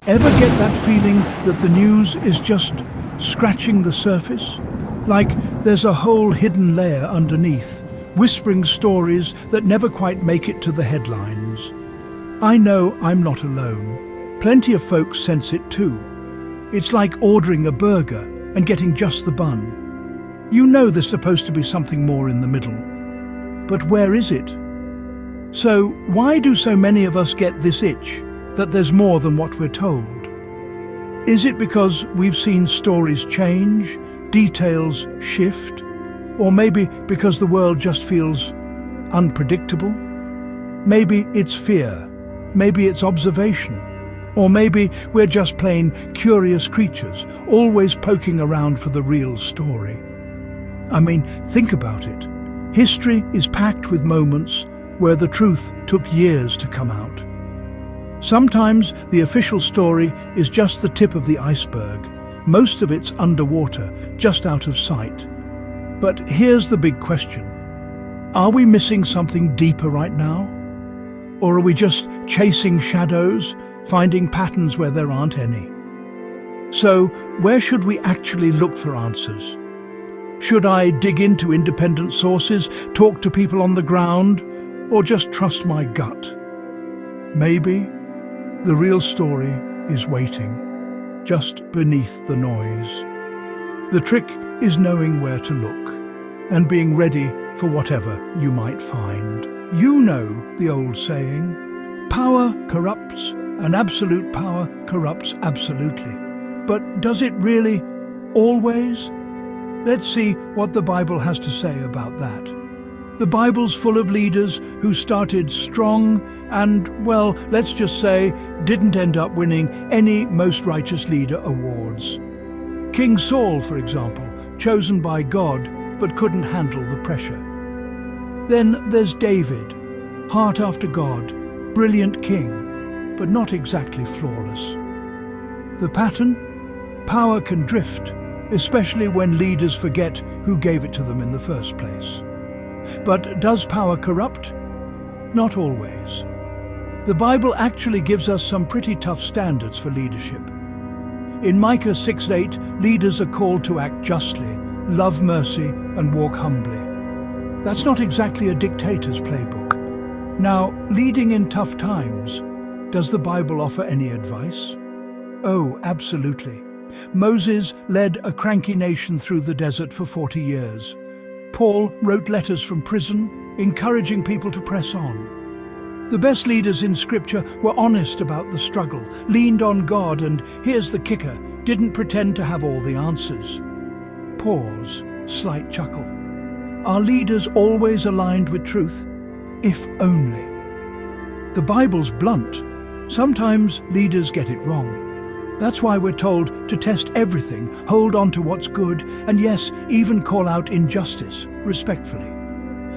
Ever get that feeling that the news is just scratching the surface? Like there's a whole hidden layer underneath, whispering stories that never quite make it to the headlines. I know I'm not alone. Plenty of folks sense it too. It's like ordering a burger and getting just the bun. You know there's supposed to be something more in the middle. But where is it? So why do so many of us get this itch that there's more than what we're told? Is it because we've seen stories change, details shift, or maybe because the world just feels unpredictable? Maybe it's fear, maybe it's observation, or maybe we're just plain curious creatures, always poking around for the real story. I mean, think about it. History is packed with moments where the truth took years to come out. Sometimes the official story is just the tip of the iceberg. Most of it's underwater, just out of sight. But here's the big question. Are we missing something deeper right now? Or are we just chasing shadows, finding patterns where there aren't any? So, where should we actually look for answers? Should I dig into independent sources, talk to people on the ground, or just trust my gut? Maybe the real story is waiting, just beneath the noise. The trick is knowing where to look and being ready for whatever you might find. You know the old saying, power corrupts and absolute power corrupts absolutely. But does it really always? Let's see what the Bible has to say about that. The Bible's full of leaders who started strong and, well, let's just say, didn't end up winning any Most Righteous Leader awards. King Saul, for example, chosen by God, but couldn't handle the pressure. Then there's David, heart after God, brilliant king, but not exactly flawless. The pattern? Power can drift, especially when leaders forget who gave it to them in the first place. But does power corrupt? Not always. The Bible actually gives us some pretty tough standards for leadership. In Micah 6:8, leaders are called to act justly, love mercy, and walk humbly. That's not exactly a dictator's playbook. Now, leading in tough times, does the Bible offer any advice? Oh, absolutely. Moses led a cranky nation through the desert for 40 years. Paul wrote letters from prison, encouraging people to press on. The best leaders in Scripture were honest about the struggle, leaned on God, and here's the kicker, didn't pretend to have all the answers. Pause, slight chuckle. Are leaders always aligned with truth? If only. The Bible's blunt. Sometimes leaders get it wrong. That's why we're told to test everything, hold on to what's good, and yes, even call out injustice, respectfully.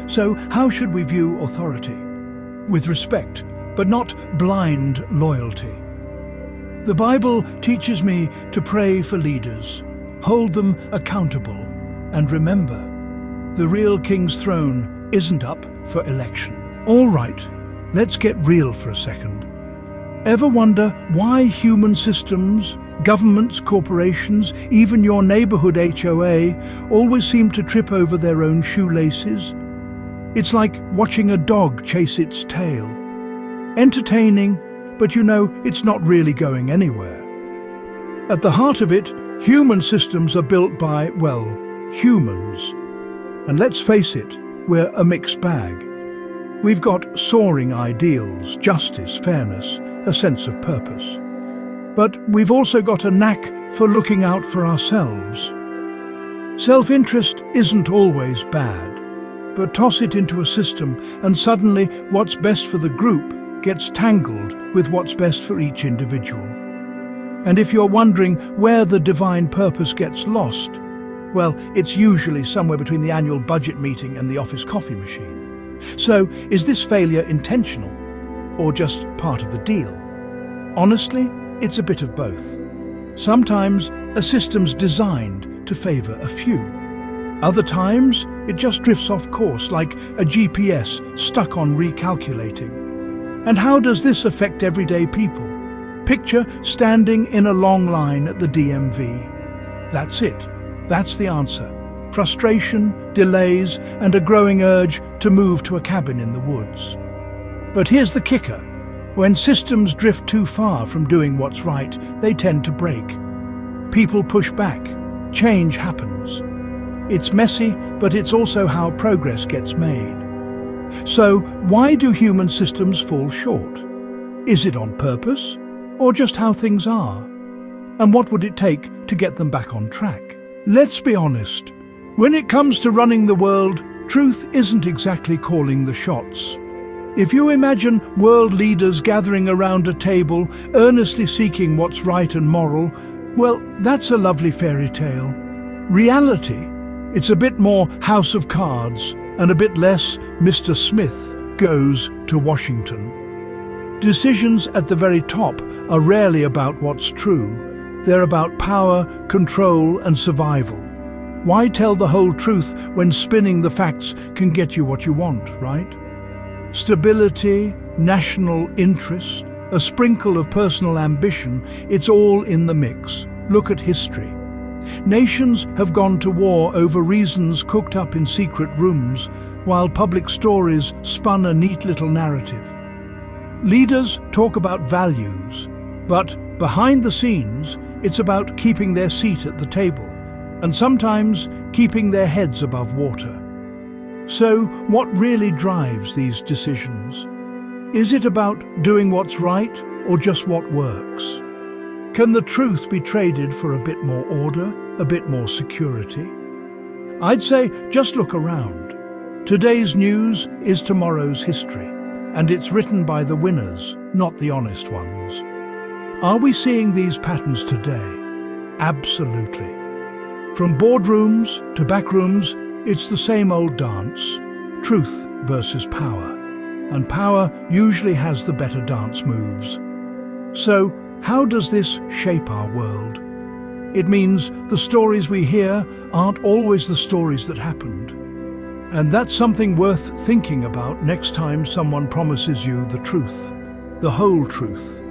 So how should we view authority? With respect, but not blind loyalty. The Bible teaches me to pray for leaders, hold them accountable, and remember, the real king's throne isn't up for election. All right, let's get real for a second. Ever wonder why human systems, governments, corporations, even your neighborhood HOA, always seem to trip over their own shoelaces? It's like watching a dog chase its tail. Entertaining, but you know it's not really going anywhere. At the heart of it, human systems are built by, well, humans. And let's face it, we're a mixed bag. We've got soaring ideals, justice, fairness, a sense of purpose. But we've also got a knack for looking out for ourselves. Self-interest isn't always bad, but toss it into a system and suddenly what's best for the group gets tangled with what's best for each individual. And if you're wondering where the divine purpose gets lost, well, it's usually somewhere between the annual budget meeting and the office coffee machine. So, is this failure intentional, or just part of the deal? Honestly, it's a bit of both. Sometimes a system's designed to favor a few. Other times, it just drifts off course like a GPS stuck on recalculating. And how does this affect everyday people? Picture standing in a long line at the DMV. That's it. That's the answer. Frustration, delays, and a growing urge to move to a cabin in the woods. But here's the kicker. When systems drift too far from doing what's right, they tend to break. People push back. Change happens. It's messy, but it's also how progress gets made. So, why do human systems fall short? Is it on purpose, or just how things are? And what would it take to get them back on track? Let's be honest. When it comes to running the world, truth isn't exactly calling the shots. If you imagine world leaders gathering around a table, earnestly seeking what's right and moral, well, that's a lovely fairy tale. Reality, it's a bit more House of Cards and a bit less Mr. Smith goes to Washington. Decisions at the very top are rarely about what's true. They're about power, control, and survival. Why tell the whole truth when spinning the facts can get you what you want, right? Stability, national interest, a sprinkle of personal ambition, it's all in the mix. Look at history. Nations have gone to war over reasons cooked up in secret rooms, while public stories spun a neat little narrative. Leaders talk about values, but behind the scenes, it's about keeping their seat at the table, and sometimes keeping their heads above water. So, what really drives these decisions? Is it about doing what's right or just what works? Can the truth be traded for a bit more order, a bit more security? I'd say just look around. Today's news is tomorrow's history, and it's written by the winners, not the honest ones. Are we seeing these patterns today? Absolutely. From boardrooms to backrooms, it's the same old dance, truth versus power. And power usually has the better dance moves. So, how does this shape our world? It means the stories we hear aren't always the stories that happened. And that's something worth thinking about next time someone promises you the truth, the whole truth,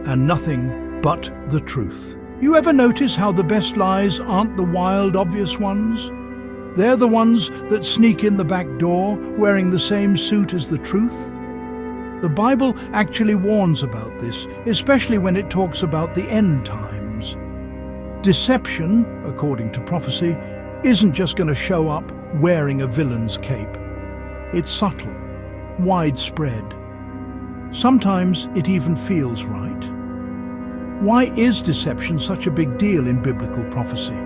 and nothing but the truth. You ever notice how the best lies aren't the wild, obvious ones? They're the ones that sneak in the back door wearing the same suit as the truth. The Bible actually warns about this, especially when it talks about the end times. Deception, according to prophecy, isn't just going to show up wearing a villain's cape. It's subtle, widespread. Sometimes it even feels right. Why is deception such a big deal in biblical prophecy?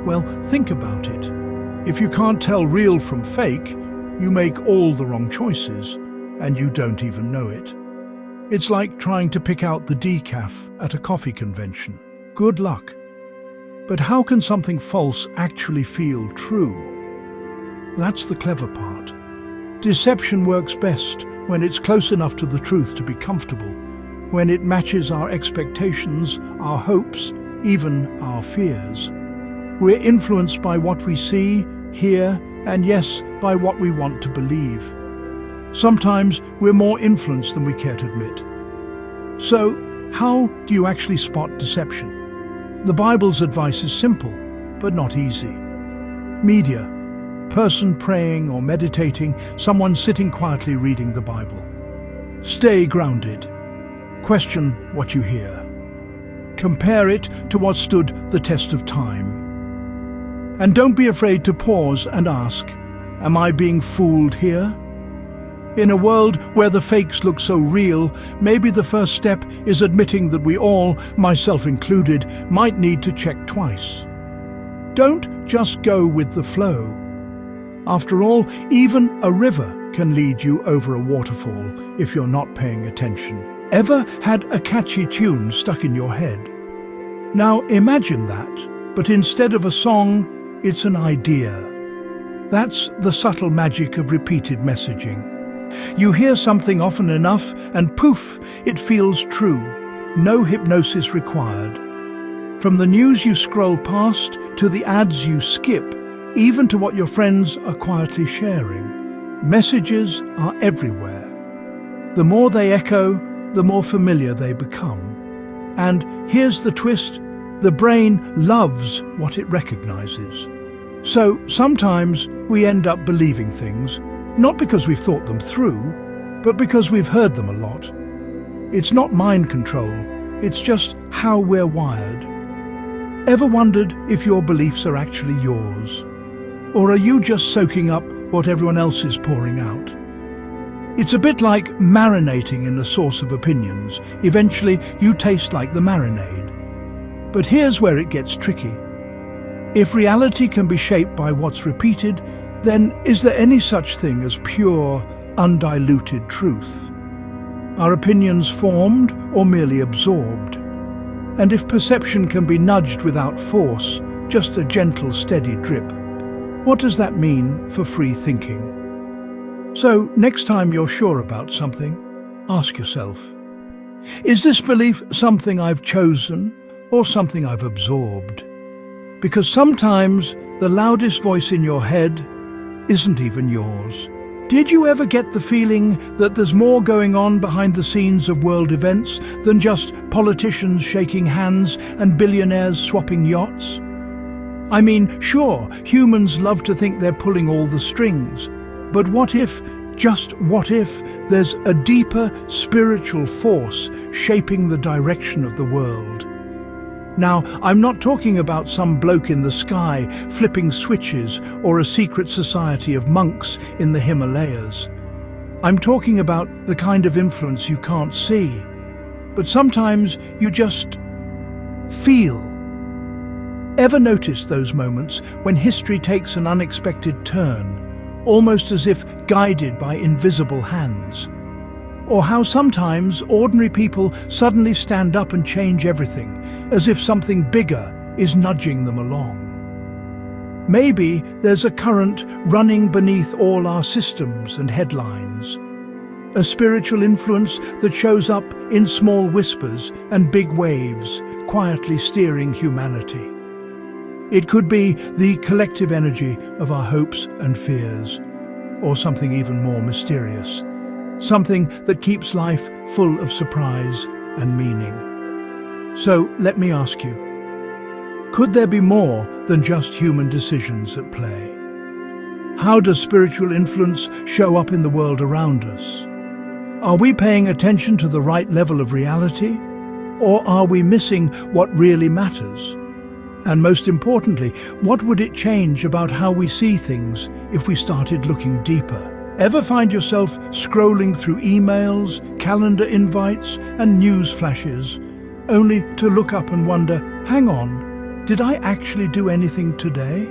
Well, think about it. If you can't tell real from fake, you make all the wrong choices, and you don't even know it. It's like trying to pick out the decaf at a coffee convention. Good luck. But how can something false actually feel true? That's the clever part. Deception works best when it's close enough to the truth to be comfortable, when it matches our expectations, our hopes, even our fears. We're influenced by what we see, hear, and yes, by what we want to believe. Sometimes we're more influenced than we care to admit. So, how do you actually spot deception? The Bible's advice is simple, but not easy. Media, person praying or meditating, someone sitting quietly reading the Bible. Stay grounded. Question what you hear. Compare it to what stood the test of time. And don't be afraid to pause and ask, am I being fooled here? In a world where the fakes look so real, maybe the first step is admitting that we all, myself included, might need to check twice. Don't just go with the flow. After all, even a river can lead you over a waterfall if you're not paying attention. Ever had a catchy tune stuck in your head? Now imagine that, but instead of a song, it's an idea. That's the subtle magic of repeated messaging. You hear something often enough and poof, it feels true. No hypnosis required. From the news you scroll past, to the ads you skip, even to what your friends are quietly sharing, messages are everywhere. The more they echo, the more familiar they become. And here's the twist: the brain loves what it recognizes. So sometimes we end up believing things, not because we've thought them through, but because we've heard them a lot. It's not mind control, it's just how we're wired. Ever wondered if your beliefs are actually yours? Or are you just soaking up what everyone else is pouring out? It's a bit like marinating in a sauce of opinions. Eventually, you taste like the marinade. But here's where it gets tricky. If reality can be shaped by what's repeated, then is there any such thing as pure, undiluted truth? Are opinions formed or merely absorbed? And if perception can be nudged without force, just a gentle, steady drip, what does that mean for free thinking? So, next time you're sure about something, ask yourself, is this belief something I've chosen or something I've absorbed? Because sometimes the loudest voice in your head isn't even yours. Did you ever get the feeling that there's more going on behind the scenes of world events than just politicians shaking hands and billionaires swapping yachts? I mean, sure, humans love to think they're pulling all the strings, but what if, just what if, there's a deeper spiritual force shaping the direction of the world? Now, I'm not talking about some bloke in the sky flipping switches or a secret society of monks in the Himalayas. I'm talking about the kind of influence you can't see, but sometimes you just feel. Ever notice those moments when history takes an unexpected turn, almost as if guided by invisible hands? Or how sometimes ordinary people suddenly stand up and change everything, as if something bigger is nudging them along. Maybe there's a current running beneath all our systems and headlines, a spiritual influence that shows up in small whispers and big waves, quietly steering humanity. It could be the collective energy of our hopes and fears, or something even more mysterious. Something that keeps life full of surprise and meaning. So let me ask you, could there be more than just human decisions at play? How does spiritual influence show up in the world around us? Are we paying attention to the right level of reality? Or are we missing what really matters? And most importantly, what would it change about how we see things if we started looking deeper? Ever find yourself scrolling through emails, calendar invites, and news flashes, only to look up and wonder, hang on, did I actually do anything today?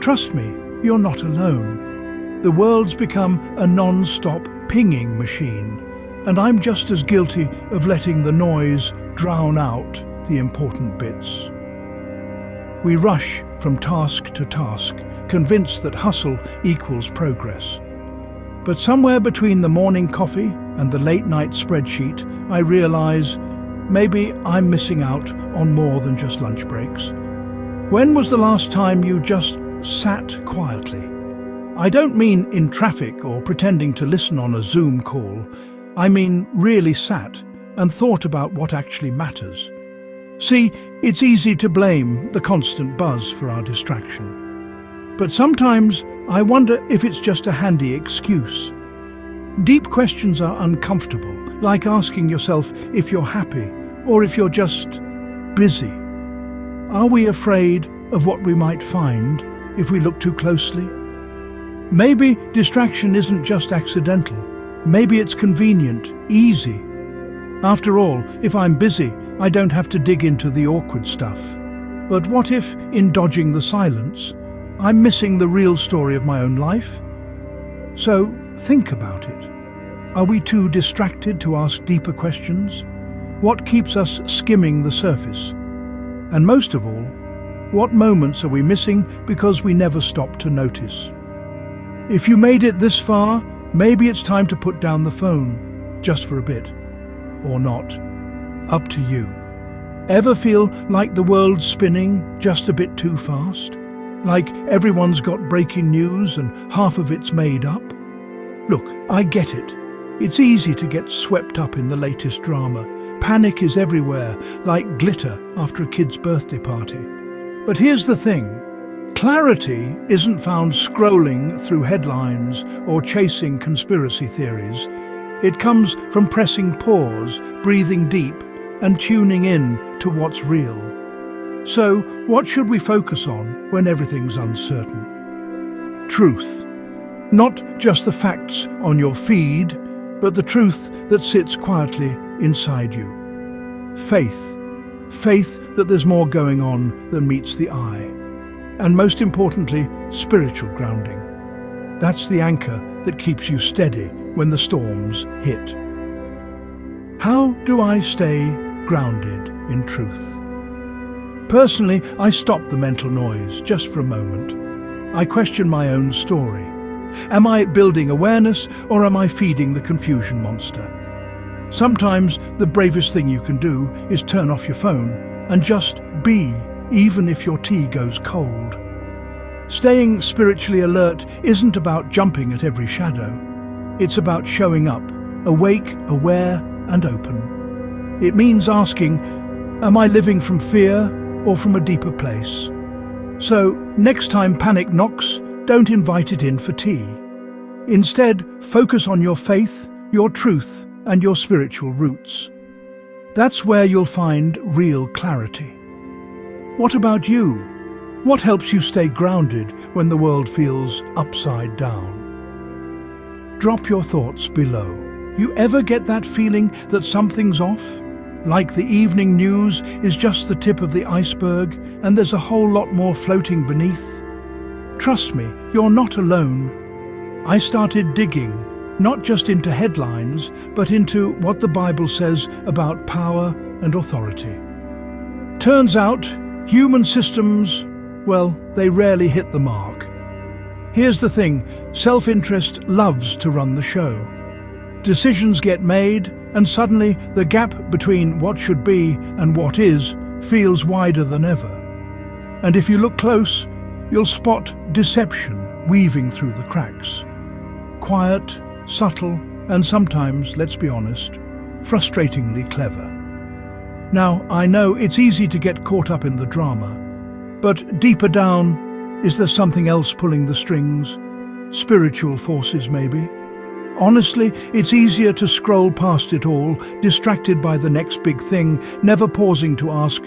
Trust me, you're not alone. The world's become a non-stop pinging machine, and I'm just as guilty of letting the noise drown out the important bits. We rush from task to task, convinced that hustle equals progress. But somewhere between the morning coffee and the late-night spreadsheet, I realize maybe I'm missing out on more than just lunch breaks. When was the last time you just sat quietly? I don't mean in traffic or pretending to listen on a Zoom call. I mean really sat and thought about what actually matters. See, it's easy to blame the constant buzz for our distraction. But sometimes I wonder if it's just a handy excuse. Deep questions are uncomfortable, like asking yourself if you're happy or if you're just busy. Are we afraid of what we might find if we look too closely? Maybe distraction isn't just accidental. Maybe it's convenient, easy. After all, if I'm busy, I don't have to dig into the awkward stuff. But what if, in dodging the silence, I'm missing the real story of my own life? So think about it. Are we too distracted to ask deeper questions? What keeps us skimming the surface? And most of all, what moments are we missing because we never stop to notice? If you made it this far, maybe it's time to put down the phone, just for a bit. Or not. Up to you. Ever feel like the world's spinning just a bit too fast? Like everyone's got breaking news and half of it's made up? Look, I get it. It's easy to get swept up in the latest drama, Panic is everywhere, like glitter after a kid's birthday party. But here's the thing. Clarity isn't found scrolling through headlines or chasing conspiracy theories. It comes from pressing pause, breathing deep, and tuning in to what's real. So, what should we focus on when everything's uncertain? Truth. Not just the facts on your feed, but the truth that sits quietly inside you. Faith. Faith that there's more going on than meets the eye. And most importantly, spiritual grounding. That's the anchor that keeps you steady when the storms hit. How do I stay grounded in truth? Personally, I stop the mental noise just for a moment. I question my own story. Am I building awareness or am I feeding the confusion monster? Sometimes the bravest thing you can do is turn off your phone and just be, even if your tea goes cold. Staying spiritually alert isn't about jumping at every shadow. It's about showing up, awake, aware, and open. It means asking, am I living from fear or from a deeper place? So, next time panic knocks, don't invite it in for tea. Instead, focus on your faith, your truth, and your spiritual roots. That's where you'll find real clarity. What about you? What helps you stay grounded when the world feels upside down? Drop your thoughts below. You ever get that feeling that something's off? Like the evening news is just the tip of the iceberg and there's a whole lot more floating beneath? Trust me, you're not alone. I started digging, not just into headlines, but into what the Bible says about power and authority. Turns out, human systems, well, they rarely hit the mark. Here's the thing, self-interest loves to run the show. Decisions get made, and suddenly the gap between what should be and what is feels wider than ever. And if you look close, you'll spot deception weaving through the cracks. Quiet, subtle, and sometimes, let's be honest, frustratingly clever. Now, I know it's easy to get caught up in the drama, but deeper down, is there something else pulling the strings? Spiritual forces, maybe? Honestly, it's easier to scroll past it all, distracted by the next big thing, never pausing to ask,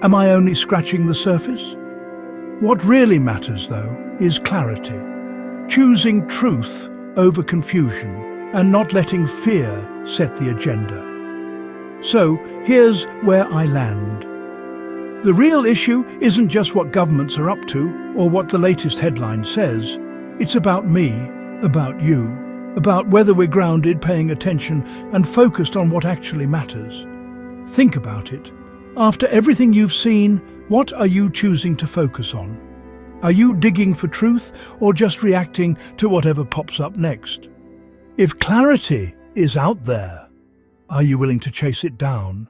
am I only scratching the surface? What really matters, though, is clarity. Choosing truth over confusion and not letting fear set the agenda. So, here's where I land. The real issue isn't just what governments are up to or what the latest headline says. It's about me, about you, about whether we're grounded, paying attention, and focused on what actually matters. Think about it. After everything you've seen, what are you choosing to focus on? Are you digging for truth or just reacting to whatever pops up next? If clarity is out there, are you willing to chase it down?